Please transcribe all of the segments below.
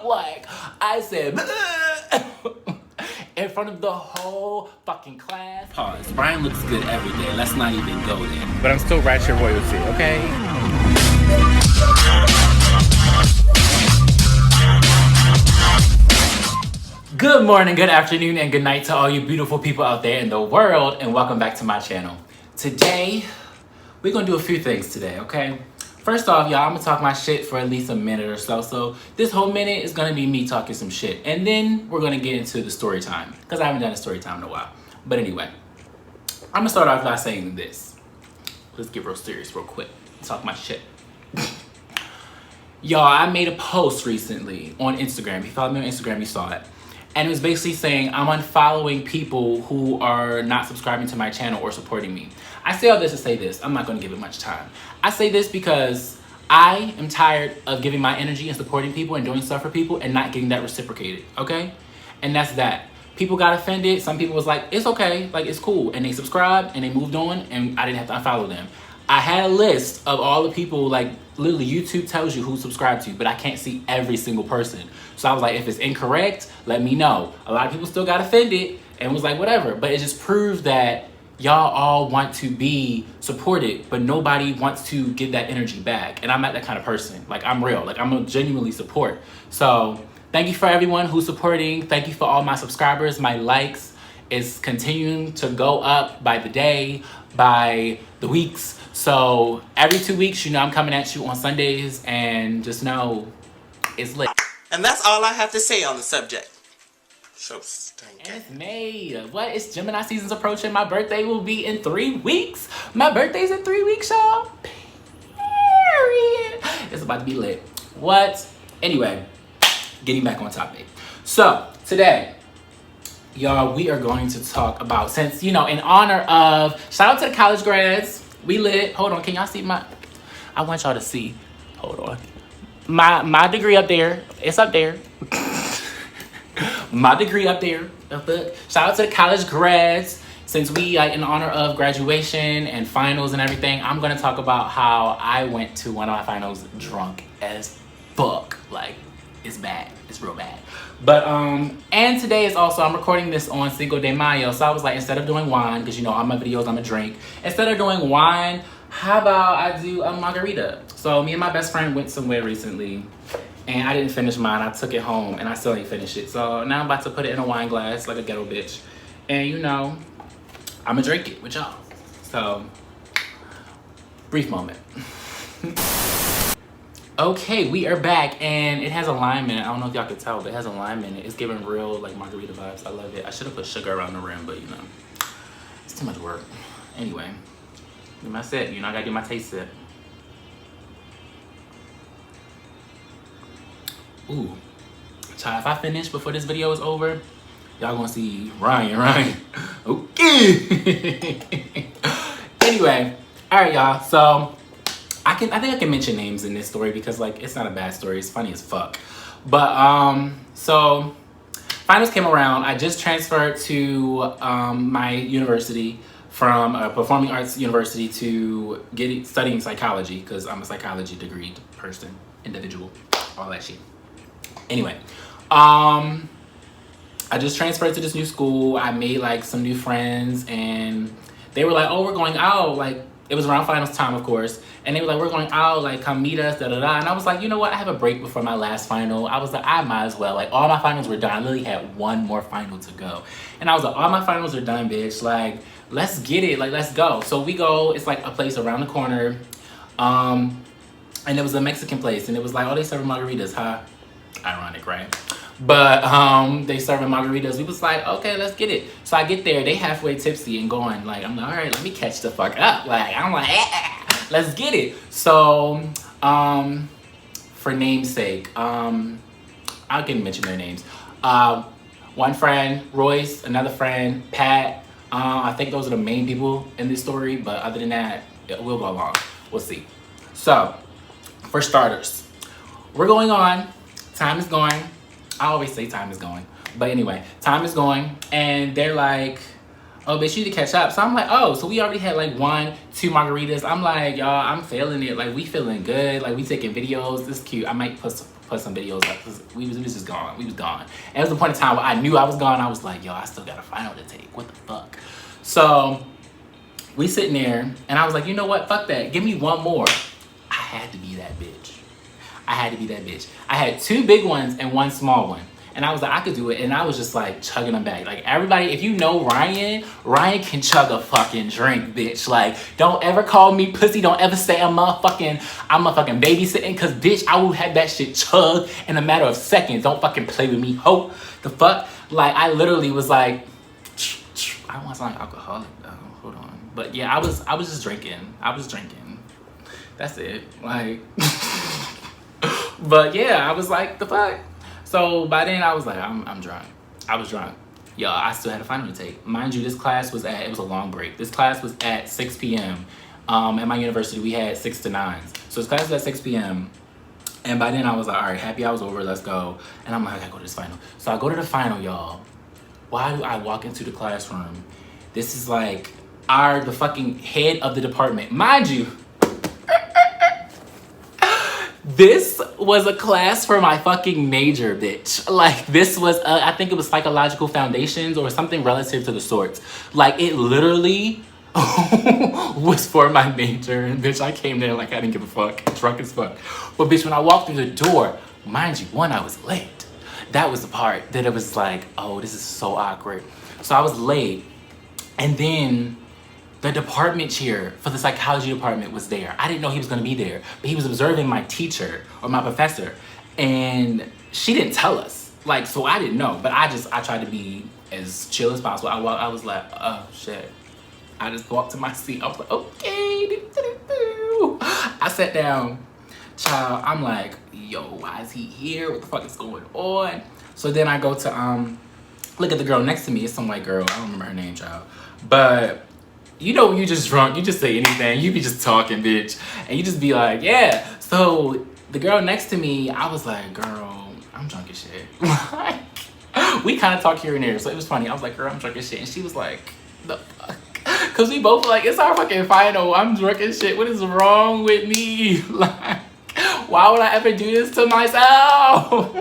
like, I said, in front of the whole fucking class. Pause. Brian looks good every day. Let's not even go there. But I'm still ratchet royalty, okay? Good morning, good afternoon, and good night to all you beautiful people out there in the world, and welcome back to my channel. Today, we're gonna do a few things today, okay? First off, y'all, I'm gonna talk my shit for at least a minute or so. So this whole minute is gonna be me talking some shit. And then we're gonna get into the story time, because I haven't done a story time in a while. But anyway, I'm gonna start off by saying this. Let's get real serious real quick. Talk my shit. Y'all, I made a post recently on Instagram. If you follow me on Instagram, you saw it. And it was basically saying I'm unfollowing people who are not subscribing to my channel or supporting me. I say all this to say this. I'm not going to give it much time. I say this because I am tired of giving my energy and supporting people and doing stuff for people and not getting that reciprocated, okay? And that's that. People got offended. Some people was like, it's okay, like it's cool. And they subscribed and they moved on and I didn't have to unfollow them. I had a list of all the people, like literally YouTube tells you who subscribed to you, but I can't see every single person. So I was like, if it's incorrect, let me know. A lot of people still got offended and was like, whatever. But it just proved that y'all all want to be supported, but nobody wants to give that energy back. And I'm not that kind of person. Like, I'm real. Like, I'm gonna genuinely support. So thank you for everyone who's supporting. Thank you for all my subscribers. My likes is continuing to go up by the day, by the weeks. So every 2 weeks, you know, I'm coming at you on Sundays, and just know it's lit. And that's all I have to say on the subject. So stinking. And it's May. What? It's Gemini season's approaching. My birthday will be in 3 weeks. My birthday's in 3 weeks, y'all. Period. It's about to be lit. What? Anyway, getting back on topic. So today, y'all, we are going to talk about, since, you know, in honor of, shout out to the college grads. We lit. Hold on, can y'all see my, I want y'all to see. Hold on. My degree up there. It's up there. My degree up there. Shout out to the college grads. Since we, in honor of graduation and finals and everything, I'm going to talk about how I went to one of my finals drunk as fuck. Like, it's bad. It's real bad. But, and today is also, I'm recording this on Cinco de Mayo. So I was like, instead of doing wine, because, you know, all my videos, I'm a drink. Instead of doing wine, how about I do a margarita? So me and my best friend went somewhere recently. And I didn't finish mine. I took it home and I still didn't finish it. So now I'm about to put it in a wine glass like a ghetto bitch. And, you know, I'm going to drink it with y'all. So, brief moment. Okay, we are back, and it has a lime in it. I don't know if y'all can tell, but it has a lime in it. It's giving real, like, margarita vibes. I love it. I should have put sugar around the rim, but, you know, it's too much work. Anyway, get my sip. You know, I gotta do my taste sip. Ooh. Child, if I finish before this video is over, y'all gonna see Ryan. Okay. Anyway, all right, y'all. So, I think I can mention names in this story because, like, it's not a bad story. It's funny as fuck. But, so, finals came around. I just transferred to my university from a performing arts university to studying psychology because I'm a psychology degree person, individual, all that shit. Anyway, I just transferred to this new school. I made, like, some new friends, and they were like, oh, we're going out, like, it was around finals time, of course. And they were like, we're going out, like, come meet us, da-da-da. And I was like, you know what? I have a break before my last final. I was like, I might as well. Like, all my finals were done. I literally had one more final to go. And I was like, all my finals are done, bitch. Like, let's get it. Like, let's go. So we go. It's, like, a place around the corner. And it was a Mexican place. And it was like, oh, they serving margaritas, huh? Ironic, right? But they serving margaritas. We was like, okay, let's get it. So I get there. They halfway tipsy and going. Like, I'm like, all right, let me catch the fuck up. Like, I'm like, let's get it. So, for namesake, I can mention their names. One friend, Royce, another friend, Pat. I think those are the main people in this story. But other than that, we'll go along. We'll see. So, for starters, we're going on. Time is going. I always say time is going. But anyway, time is going. And they're like, oh, bitch, you need to catch up. So I'm like, oh, so we already had like 1, 2 margaritas. I'm like, y'all, I'm feeling it. Like, we feeling good. Like, we taking videos. This is cute. I might put some videos up. We was just gone. We was gone. And it was the point in time where I knew I was gone. I was like, yo, I still got a final to take. What the fuck? So we sitting there, and I was like, you know what? Fuck that. Give me one more. I had to be that bitch. I had to be that bitch. I had 2 big ones and 1 small one. And I was like, I could do it. And I was just like chugging them back. Like everybody, if you know Ryan can chug a fucking drink, bitch. Like, don't ever call me pussy. Don't ever say I'm a fucking babysitting. Cause bitch, I will have that shit chug in a matter of seconds. Don't fucking play with me, ho. The fuck? Like, I literally was like, I don't want to sound like alcoholic though. Hold on. But yeah, I was just drinking. I was drinking. That's it. Like, but yeah, I was like, the fuck? So by then I was like, I'm drunk. I was drunk. Yo, I still had a final to take. Mind you, this class was it was a long break. This class was at 6 p.m. At my university, we had 6 to 9s. So this class was at 6 p.m. And by then I was like, all right, happy hour's over, let's go. And I'm like, I gotta go to this final. So I go to the final, y'all. Why do I walk into the classroom? This is like the fucking head of the department. Mind you, this was a class for my fucking major, bitch. Like, this was, I think it was psychological foundations or something relative to the sorts. Like, it literally was for my major. And bitch, I came there like I didn't give a fuck. Drunk as fuck. But bitch, when I walked through the door, mind you, one, I was late. That was the part that it was like, oh, this is so awkward. So I was late. And then the department chair for the psychology department was there. I didn't know he was gonna be there, but he was observing my teacher or my professor, and she didn't tell us. Like, so I didn't know, but I tried to be as chill as possible. I was like, oh shit. I just walked to my seat. I was like, okay. I sat down. Child, I'm like, yo, why is he here? What the fuck is going on? So then I go to look at the girl next to me. It's some white girl. I don't remember her name, child. But you know when you just drunk, you just say anything. You be just talking, bitch. And you just be like, yeah. So the girl next to me, I was like, girl, I'm drunk as shit. We kind of talk here and there. So it was funny. I was like, girl, I'm drunk as shit. And she was like, the fuck? Because we both were like, it's our fucking final. I'm drunk as shit. What is wrong with me? Like, why would I ever do this to myself?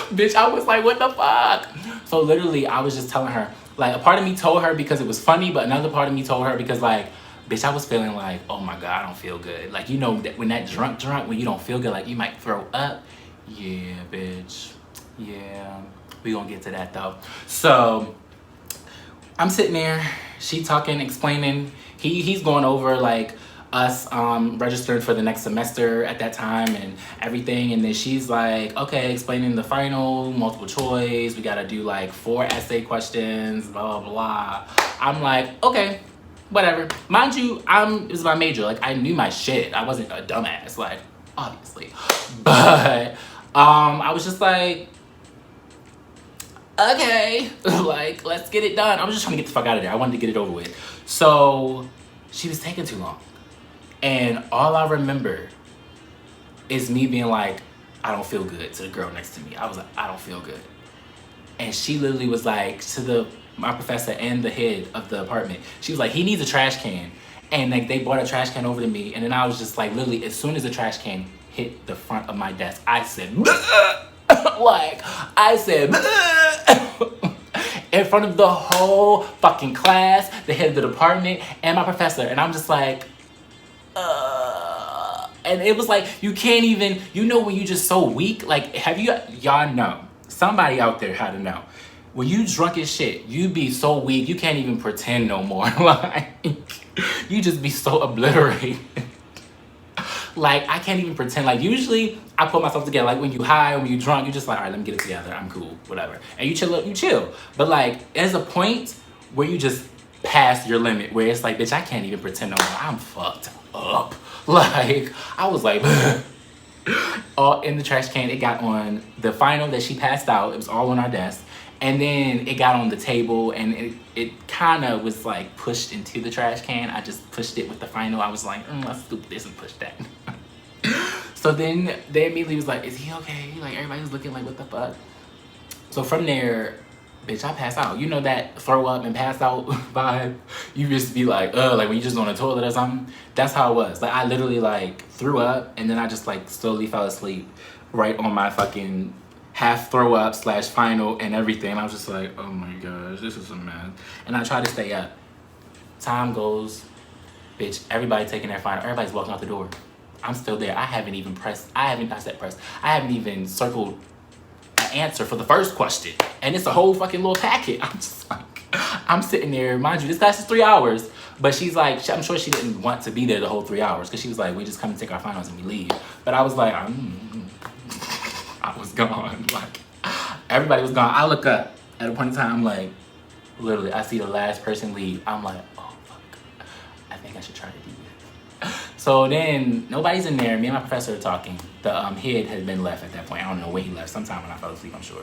Bitch, I was like, what the fuck? So literally, I was just telling her, like, a part of me told her because it was funny, but another part of me told her because, like, bitch, I was feeling like, oh my God, I don't feel good. Like, you know, when that drunk, when you don't feel good, like, you might throw up. Yeah, bitch. Yeah. We gonna get to that, though. So I'm sitting there, she talking, explaining. He's going over, like, us registered for the next semester at that time and everything, and then she's like, okay, explaining the final, multiple choice, we gotta do like 4 essay questions, blah blah blah. I'm like, okay, whatever. Mind you, it was my major, like I knew my shit. I wasn't a dumbass, like, obviously. But I was just like, okay, like, let's get it done. I was just trying to get the fuck out of there. I wanted to get it over with. So she was taking too long. And all I remember is me being like, I don't feel good, to the girl next to me. I was like, I don't feel good. And she literally was like, to my professor and the head of the apartment, she was like, he needs a trash can. And like they brought a trash can over to me. And then I was just like, literally, as soon as the trash can hit the front of my desk, I said, like, I said, in front of the whole fucking class, the head of the department, and my professor. And I'm just like, and it was like, you can't even, you know, when you just so weak, like, y'all know, somebody out there had to know, when you drunk as shit, you be so weak, you can't even pretend no more. Like, you just be so obliterated. Like, I can't even pretend. Like, usually I put myself together. Like, when you high, when you drunk, you just like, all right, let me get it together. I'm cool, whatever. And you chill. But like, there's a point where you just pass your limit, where it's like, bitch, I can't even pretend no more. I'm fucked up. Like, I was like, all in the trash can. It got on the final that she passed out. It was all on our desk. And then it got on the table, and it kind of was like pushed into the trash can. I just pushed it with the final. I was like, let's do this and push that. So then they immediately was like, is he okay? Like, everybody was looking like, what the fuck? So from there, bitch, I passed out. You know that throw up and pass out vibe? You just be like when you just on the toilet or something. That's how it was. Like, I literally like threw up, and then I just like slowly fell asleep. right on my fucking half throw up / final and everything. And I was just like, oh my gosh, this is a mess. And I tried to stay up. Time goes, bitch, everybody taking their final, everybody's walking out the door. I'm still there. I haven't even circled an answer for the first question. And it's a whole fucking little packet. I'm just like, I'm sitting there, mind you, this class is 3 hours. But she's like, I'm sure she didn't want to be there the whole 3 hours because she was like, we just come and take our finals and we leave. But I was like, I was gone. Like, everybody was gone. I look up at a point in time, I'm like, literally, I see the last person leave. I'm like, oh, fuck. I think I should try to do this. So then, nobody's in there. Me and my professor are talking. The head had been left at that point. I don't know when he left. Sometime when I fell asleep, I'm sure.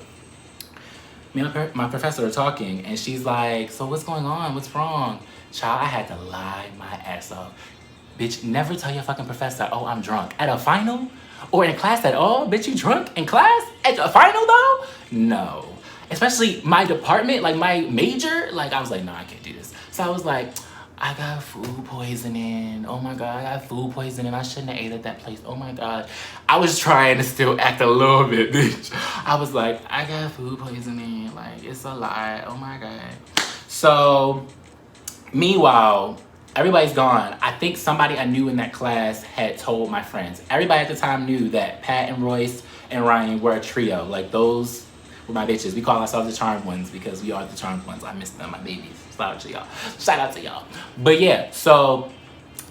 Me and my professor are talking, and she's like, so what's going on? What's wrong? Child, I had to lie my ass off. Bitch, never tell your fucking professor, oh, I'm drunk. At a final? Or in class at all? Bitch, you drunk in class? At a final, though? No. Especially my department, like my major, like I was like, no, I can't do this. So I was like, I got food poisoning. Oh my God, I got food poisoning. I shouldn't have ate at that place. Oh my God. I was trying to still act a little bit, bitch. I was like, I got food poisoning. Like, it's a lie. Oh my God. So, meanwhile, everybody's gone. I think somebody I knew in that class had told my friends. Everybody at the time knew that Pat and Royce and Ryan were a trio. Like, those were my bitches. We call ourselves the Charmed Ones because we are the Charmed Ones. I miss them, my babies. Shout out to y'all. But yeah, so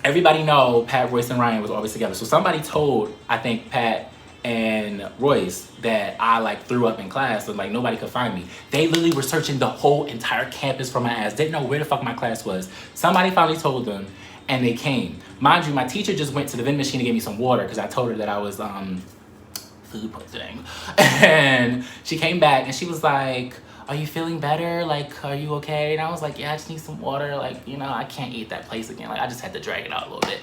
everybody know Pat, Royce, and Ryan was always together. So somebody told, I think, Pat and Royce that I like threw up in class and like nobody could find me. They literally were searching the whole entire campus for my ass. Didn't know where the fuck my class was. Somebody finally told them and they came. Mind you, my teacher just went to the vending machine to get me some water because I told her that I was food poisoning. And she came back and she was like, are you feeling better? Like, are you okay? And I was like, yeah, I just need some water. Like, you know, I can't eat that place again. Like, I just had to drag it out a little bit.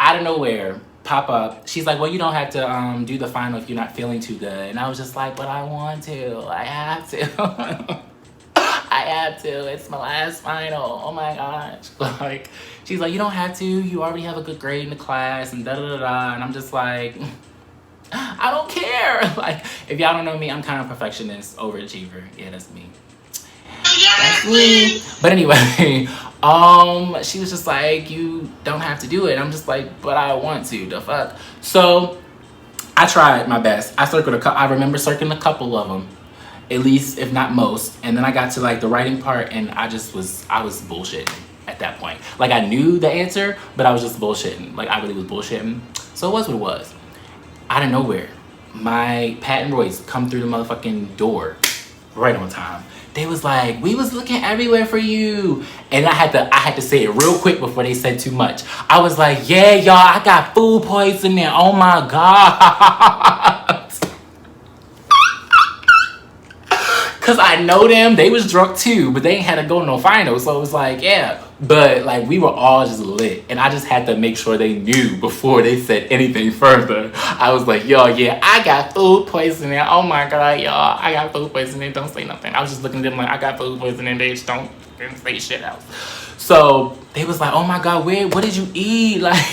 Out of nowhere, pop up. She's like, well, you don't have to do the final if you're not feeling too good. And I was just like, but I want to. I have to. I have to. It's my last final. Oh my gosh. Like, she's like, you don't have to. You already have a good grade in the class and da-da-da-da. And I'm just like, I don't care. Like, if y'all don't know me, I'm kind of perfectionist, overachiever. Yeah, that's me. That's me. But anyway, she was just like, you don't have to do it. I'm just like, but I want to. The fuck. So I tried my best. I remember circling a couple of them, at least if not most. And then I got to like the writing part, and I was bullshitting at that point. Like, I knew the answer, but I was just bullshitting. Like, I really was bullshitting. So it was what it was. Out of nowhere, my Pat and Royce come through the motherfucking door right on time. They was like, we was looking everywhere for you. And I had to say it real quick before they said too much. I was like, yeah, y'all, I got food poisoning. Oh my God. Cause I know them, they was drunk too, but they ain't had to go to no finals. So it was like, yeah. But like, we were all just lit. And I just had to make sure they knew before they said anything further. I was like, yo, yeah, I got food poisoning. Oh my God, y'all, I got food poisoning. Don't say nothing. I was just looking at them like, I got food poisoning. They just don't say shit else. So they was like, oh my God, what did you eat? Like,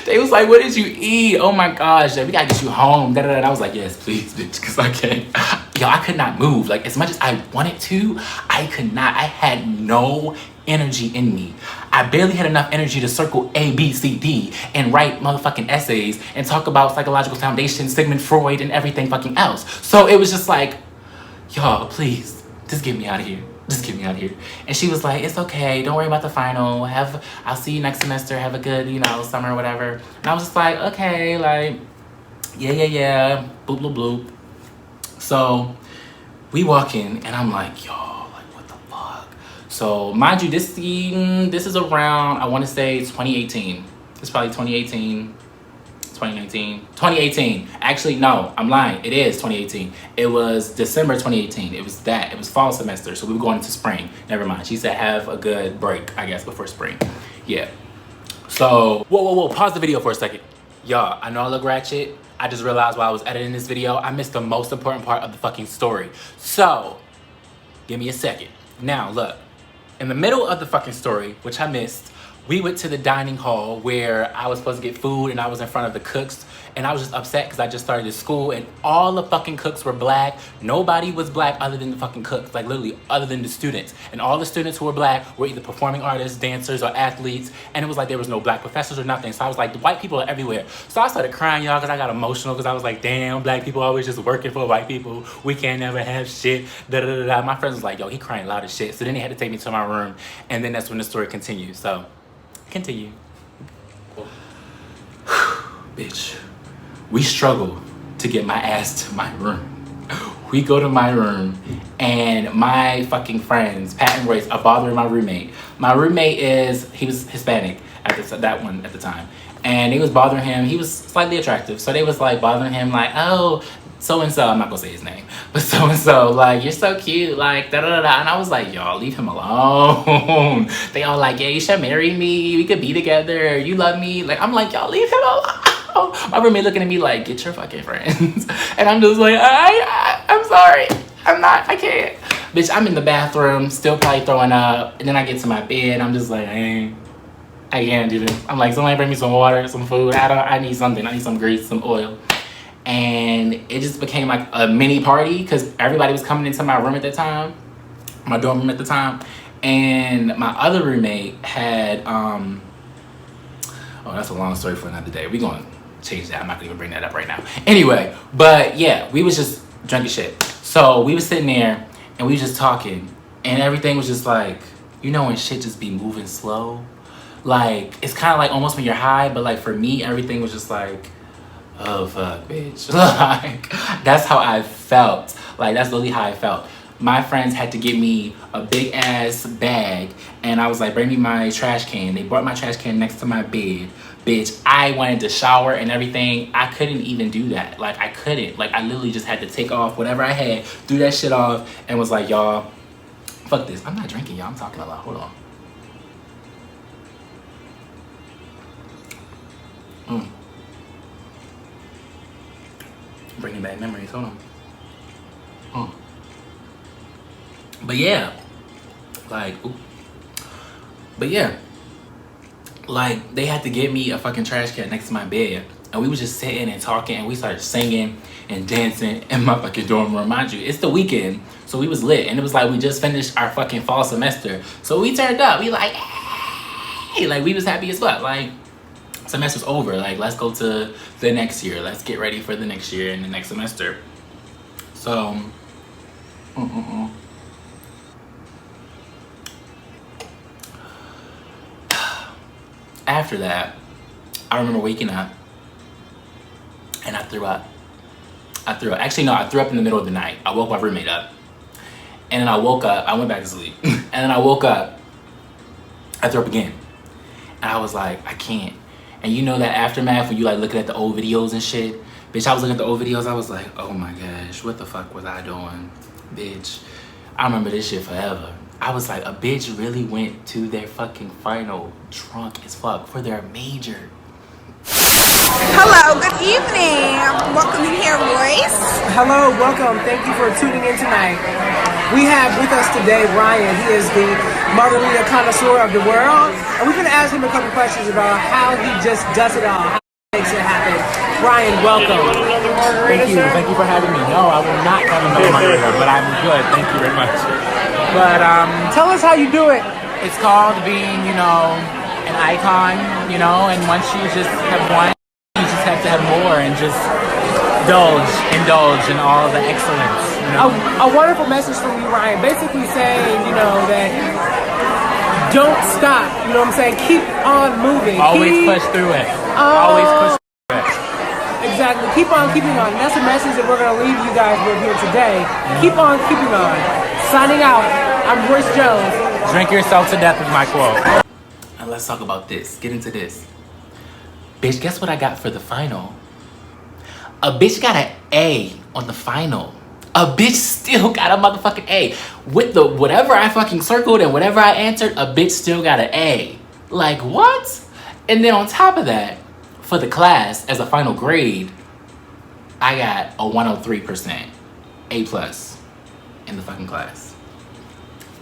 they was like, what did you eat? Oh my gosh, we gotta get you home. Da-da-da. I was like, yes, please, bitch, because I can't. Yo, I could not move. Like, as much as I wanted to, I could not. I had no energy in me. I barely had enough energy to circle A, B, C, D and write motherfucking essays and talk about psychological foundations, Sigmund Freud, and everything fucking else. So it was just like, y'all, please, just get me out of here. Just get me out of here. And she was like, it's okay. Don't worry about the final. I'll see you next semester. Have a good, summer or whatever. And I was just like, okay, like, yeah. Boop, bloop, bloop. So we walk in and I'm like, yo, like, what the fuck? So mind you, this is around, I want to say 2018. It's probably 2018. 2018. Actually, no, I'm lying. It is 2018. It was December 2018. It was fall semester. So we were going into spring. Never mind. She said have a good break, I guess, before spring. Yeah. So, whoa. Pause the video for a second. Y'all, I know I look ratchet. I just realized while I was editing this video, I missed the most important part of the fucking story. So, give me a second. Now, look. In the middle of the fucking story, which I missed, we went to the dining hall where I was supposed to get food and I was in front of the cooks, and I was just upset because I just started school and all the fucking cooks were black. Nobody was black other than the fucking cooks, like literally other than the students. And all the students who were black were either performing artists, dancers, or athletes, and it was like there was no black professors or nothing. So I was like, the white people are everywhere. So I started crying, y'all, because I got emotional because I was like, damn, black people always just working for white people. We can't never have shit. Da da da da. My friends was like, yo, he crying loud as shit. So then they had to take me to my room, and then that's when the story continued. So continue. Bitch, we struggle to get my ass to my room. We go to my room and my fucking friends, Pat and Royce, are bothering my roommate. My roommate he was Hispanic at the time. And they was bothering him. He was slightly attractive. So they was like bothering him like, oh, so-and-so, I'm not gonna say his name, but so-and-so, like, you're so cute, like, da-da-da-da. And I was like, y'all, leave him alone. They all like, yeah, you should marry me. We could be together. You love me. Like, I'm like, y'all, leave him alone. My roommate looking at me like, get your fucking friends. And I'm just like, I'm sorry. I can't. Bitch, I'm in the bathroom, still probably throwing up. And then I get to my bed. I'm just like, I can't do this. I'm like, somebody bring me some water, some food. I need something. I need some grease, some oil. And it just became like a mini party because everybody was coming into my room at the time, my dorm room at the time. And my other roommate had, oh, that's a long story for another day. We're going to change that. I'm not going to even bring that up right now. Anyway, but yeah, we was just drunk as shit. So we was sitting there and we was just talking and everything was just like, you know, when shit just be moving slow? Like, it's kind of like almost when you're high, but like for me, everything was just like, oh fuck, bitch. Like, that's how I felt. Like, that's literally how I felt. My friends had to give me a big ass bag and I was like, bring me my trash can. They brought my trash can next to my bed. Bitch, I wanted to shower and everything. I couldn't even do that. Like, I couldn't. Like, I literally just had to take off whatever I had, threw that shit off, and was like, y'all, fuck this. I'm not drinking, y'all. I'm talking a lot. Hold on. Bringing back memories. Hold on. But yeah, like, like, they had to give me a fucking trash can next to my bed, and we was just sitting and talking, and we started singing and dancing in my fucking dorm room. Mind you, it's the weekend, so we was lit, and it was like we just finished our fucking fall semester, so we turned up. We like, hey, like, we was happy as fuck. Like, semester's over. Like, let's go to the next year. Let's get ready for the next year and the next semester. So, after that, I remember waking up and I threw up. Actually, no, I threw up in the middle of the night. I woke my roommate up. And then I woke up. I went back to sleep. And then I woke up. I threw up again. And I was like, I can't. And you know that aftermath when you like looking at the old videos and shit? Bitch, I was looking at the old videos. I was like, oh my gosh, what the fuck was I doing? Bitch, I remember this shit forever. I was like, a bitch really went to their fucking final drunk as fuck for their major. Hello, good evening. Welcome in here, Royce. Hello, welcome. Thank you for tuning in tonight. We have with us today Ryan. He is the margarita connoisseur of the world. And we're going to ask him a couple questions about how he just does it all, how he makes it happen. Ryan, welcome. Thank you. Thank you for having me. No, I will not have another margarita, but I'm good. Thank you very much. But tell us how you do it. it's called being, you know, an icon, you know, and once you just have one, you just have to have more and just indulge in all the excellence. You know? A wonderful message from you, Ryan. Basically saying, you know, that don't stop. You know what I'm saying? Keep on moving. Always push through it. Always push through it. Exactly. Keep on keeping on. And that's a message that we're going to leave you guys with here today. Keep on keeping on. Signing out. I'm Royce Jones. Drink yourself to death is my quote. And let's talk about this. Get into this. Bitch, guess what I got for the final? A bitch got an A on the final. A bitch still got a motherfucking A. With the whatever I fucking circled and whatever I answered, a bitch still got an A. Like, what? And then on top of that, for the class, as a final grade, I got a 103%. A+ in the fucking class.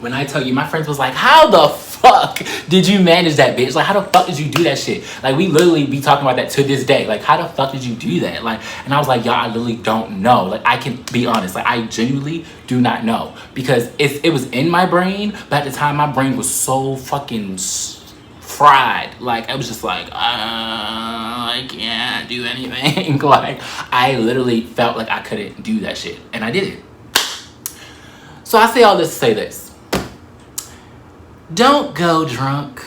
When I tell you, my friends was like, how the fuck fuck did you manage that, bitch? Like, how the fuck did you do that shit? Like, we literally be talking about that to this day. Like, how the fuck did you do that? Like, and I was like, y'all, I literally don't know. Like, I can be honest. Like, I genuinely do not know. Because it was in my brain, but at the time, my brain was so fucking fried. Like, I was just like, I can't do anything. Like, I literally felt like I couldn't do that shit. And I did it. So I say all this to say this. Don't go drunk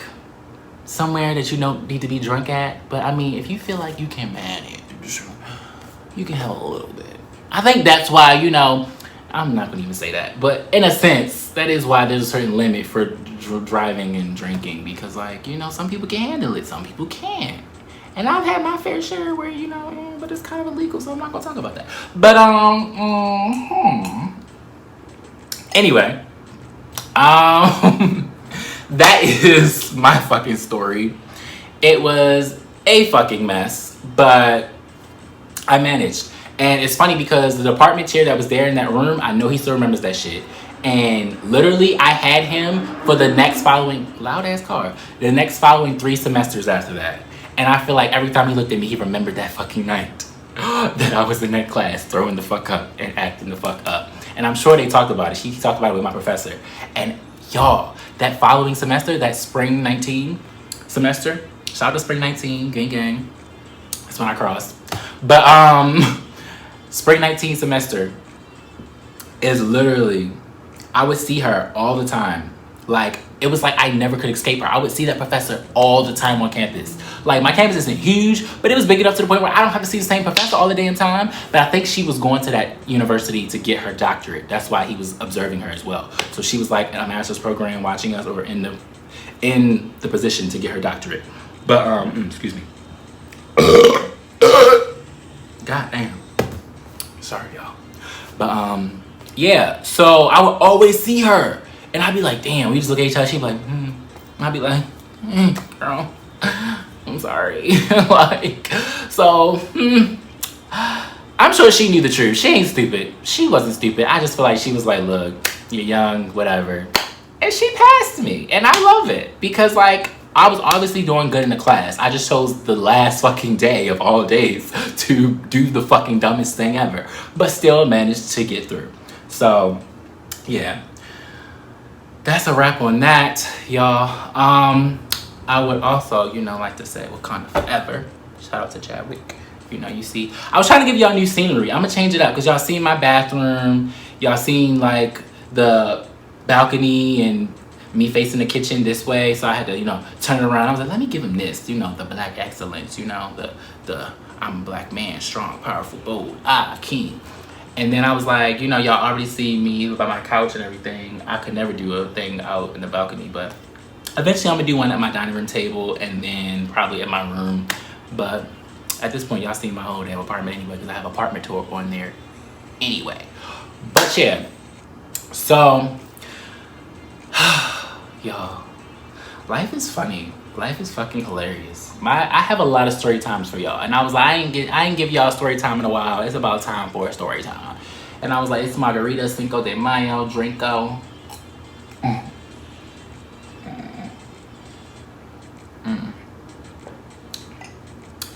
somewhere that you don't need to be drunk at. But I mean, if you feel like you can manage, you can have a little bit. I think that's why, you know, I'm not gonna even say that, but in a sense, that is why there's a certain limit for driving and drinking, because, like, you know, some people can handle it, some people can't. And I've had my fair share where, you know, but it's kind of illegal, so I'm not gonna talk about that. But anyway, that is my fucking story. It was a fucking mess, but I managed. And it's funny because the department chair that was there in that room, I know he still remembers that shit. And literally, I had him for the next following, loud ass car, the next following 3 semesters after that. And I feel like every time he looked at me, he remembered that fucking night that I was in that class throwing the fuck up and acting the fuck up. And I'm sure they talked about it. He talked about it with my professor. And y'all, that following semester, that spring 19 semester, shout out to spring 19, gang gang. That's when I crossed. But spring 19 semester is literally, I would see her all the time. Like, it was like I never could escape her. I would see that professor all the time on campus. Like, my campus isn't huge, but it was big enough to the point where I don't have to see the same professor all the damn time. But I think she was going to that university to get her doctorate. That's why he was observing her as well. So she was like in a master's program watching us, or in the position to get her doctorate. But excuse me. God damn. Sorry, y'all. But yeah, so I would always see her. And I'd be like, damn, we just look at each other, she'd be like, And I'd be like, girl, I'm sorry. Like, so, I'm sure she knew the truth. She ain't stupid. She wasn't stupid. I just feel like she was like, look, you're young, whatever. And she passed me. And I love it. Because, like, I was obviously doing good in the class. I just chose the last fucking day of all days to do the fucking dumbest thing ever. But still managed to get through. So, yeah. That's a wrap on that, y'all. I would also, you know, like to say Wakanda forever. Shout out to Chadwick. You know, you see, I was trying to give y'all new scenery. I'm gonna change it up because y'all seen my bathroom. Y'all seen like the balcony and me facing the kitchen this way. So I had to, you know, turn it around. I was like, let me give him this, you know, the black excellence, you know, the I'm a black man, strong, powerful, bold, king. And then I was like, you know, y'all already see me by my couch and everything. I could never do a thing out in the balcony, but eventually I'm gonna do one at my dining room table and then probably at my room. But at this point, y'all seen my whole damn apartment anyway, because I have apartment tour on there anyway. But yeah, so, y'all, life is funny. Life is fucking hilarious. I have a lot of story times for y'all. And I was like, I ain't give y'all a story time in a while. It's about time for a story time. And I was like, it's margarita, Cinco de Mayo, Drinko.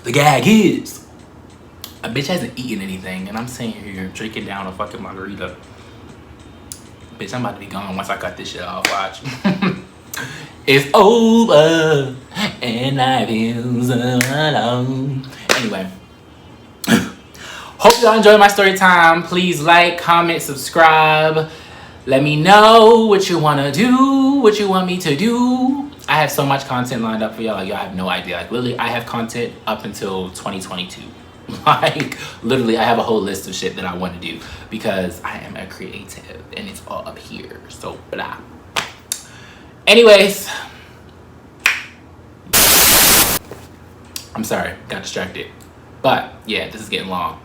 The gag is, a bitch hasn't eaten anything. And I'm sitting here drinking down a fucking margarita. Bitch, I'm about to be gone once I cut this shit off. Watch. It's over and I feel so alone. Anyway, hope y'all enjoyed my story time. Please like, comment, subscribe. Let me know what you want to do, what you want me to do. I have so much content lined up for y'all. Like, y'all have no idea. Like, literally, I have content up until 2022. Like, literally, I have a whole list of shit that I want to do because I am a creative and it's all up here. So, blah. Anyways, I'm sorry, got distracted. But yeah, this is getting long.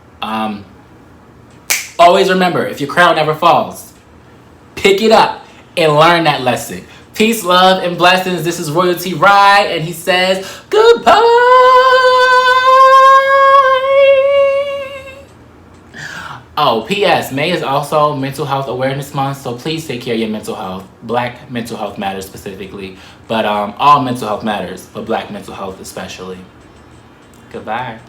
Always remember, if your crown never falls, pick it up and learn that lesson. Peace, love, and blessings. This is Royalty Rye, and he says goodbye. Oh, P.S. May is also Mental Health Awareness Month, so please take care of your mental health. Black mental health matters specifically, but all mental health matters, but Black mental health especially. Goodbye.